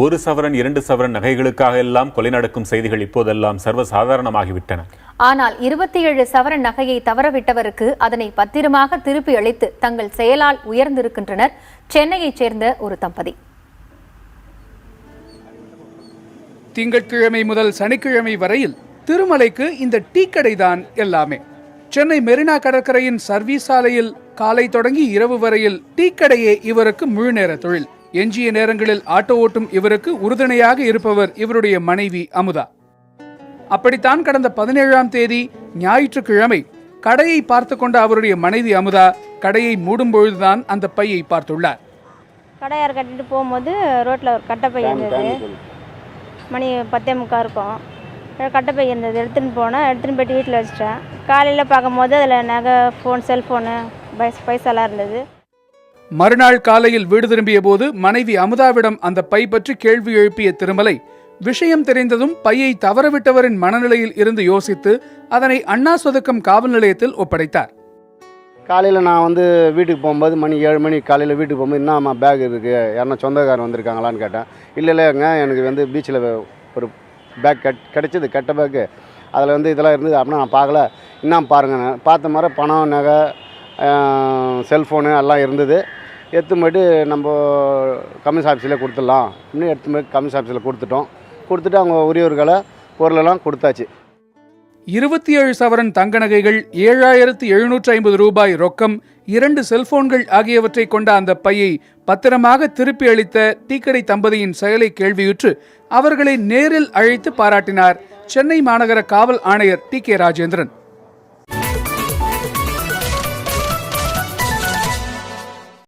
1 சவரன் 2 சவரன் நகைகளுக்காக எல்லாம் கொலை நடக்கும் செய்திகள் இப்போதெல்லாம் சர்வசாதாரணமாகிவிட்டன. ஆனால் 27 சவரன் நகையை தவறவிட்டவருக்கு அதனை பத்திரமாக திருப்பி அளித்து தங்கள் செயலால் உயர்ந்திருக்கின்றனர் சென்னையைச் சேர்ந்த ஒரு தம்பதி. திங்கட்கிழமை முதல் சனிக்கிழமை வரையில் திருமலைக்கு இந்த டீ கடை தான் எல்லாமே. சென்னை மெரினா கடற்கரையின் சர்வீஸ் சாலையில் காலை தொடங்கி இரவு வரையில் டீ கடையே இவருக்கு முழு நேர தொழில். எஞ்சிய நேரங்களில் ஆட்டோ ஓட்டும் இவருக்கு உறுதுணையாக இருப்பவர் இவருடைய மனைவி அமுதா. அப்படித்தான் கடந்த 17ஆம் தேதி ஞாயிற்றுக்கிழமை கடையை பார்த்து கொண்ட அவருடைய மனைவி அமுதா கடையை மூடும் பொழுதுதான் அந்த பையை பார்த்துள்ளார். கடையார் கட்டிட்டு போகும்போது ரோட்டில் ஒரு கட்டப்பை இருந்தது. மணி 10:45 இருக்கும். கட்டப்பை இருந்தது, எடுத்துன்னு போயிட்டு வீட்டில் வச்சுட்டேன். காலையில் பார்க்கும்போது அதில் நகை, ஃபோன், செல்ஃபோனு, பைசாலாம் இருந்தது. மறுநாள் காலையில் வீடு திரும்பிய போது மனைவி அமுதாவிடம் அந்த பை பற்றி கேள்வி எழுப்பிய திருமலை விஷயம் தெரிந்ததும் பையை தவறவிட்டவரின் மனநிலையில் இருந்து யோசித்து அதனை அண்ணா சொதுக்கம் காவல் நிலையத்தில் ஒப்படைத்தார். காலையில் நான் வீட்டுக்கு போகும்போது மணி 7 மணி காலையில் வீட்டுக்கு போகும்போது என்னம்மா பேக் இருக்குது, யாருன்னா சொந்தக்காரன் வந்திருக்காங்களான்னு கேட்டேன். இல்லைங்க, எனக்கு பீச்சில் ஒரு பேக் கிடைச்சிது, கெட்ட பேக்கு. அதில் இதெல்லாம் இருந்தது அப்படின்னா நான் பார்க்கல. இன்னும் பாருங்க, பார்த்த மாதிரி பணம், நகை, செல்ஃபோனு எல்லாம் இருந்தது. எடுத்துன்னு போய்ட்டு நம்ம கமிஷன் ஆஃபீஸில் கொடுத்துடலாம் இன்னும் எடுத்து போய் கமிஷன் ஆஃபீஸில் கொடுத்துட்டு அவங்க உரியவர்களை பொருளெல்லாம் கொடுத்தாச்சு. 27 சவரன் தங்க நகைகள், 7750 ரூபாய் ரொக்கம், 2 செல்போன்கள் ஆகியவற்றை கொண்ட அந்த பையை பத்திரமாக திருப்பி அளித்த டீக்கடை தம்பதியின் செயலை கேள்வியுற்று அவர்களை நேரில் அழைத்து பாராட்டினார் சென்னை மாநகர காவல் ஆணையர் டி.கே. ராஜேந்திரன்.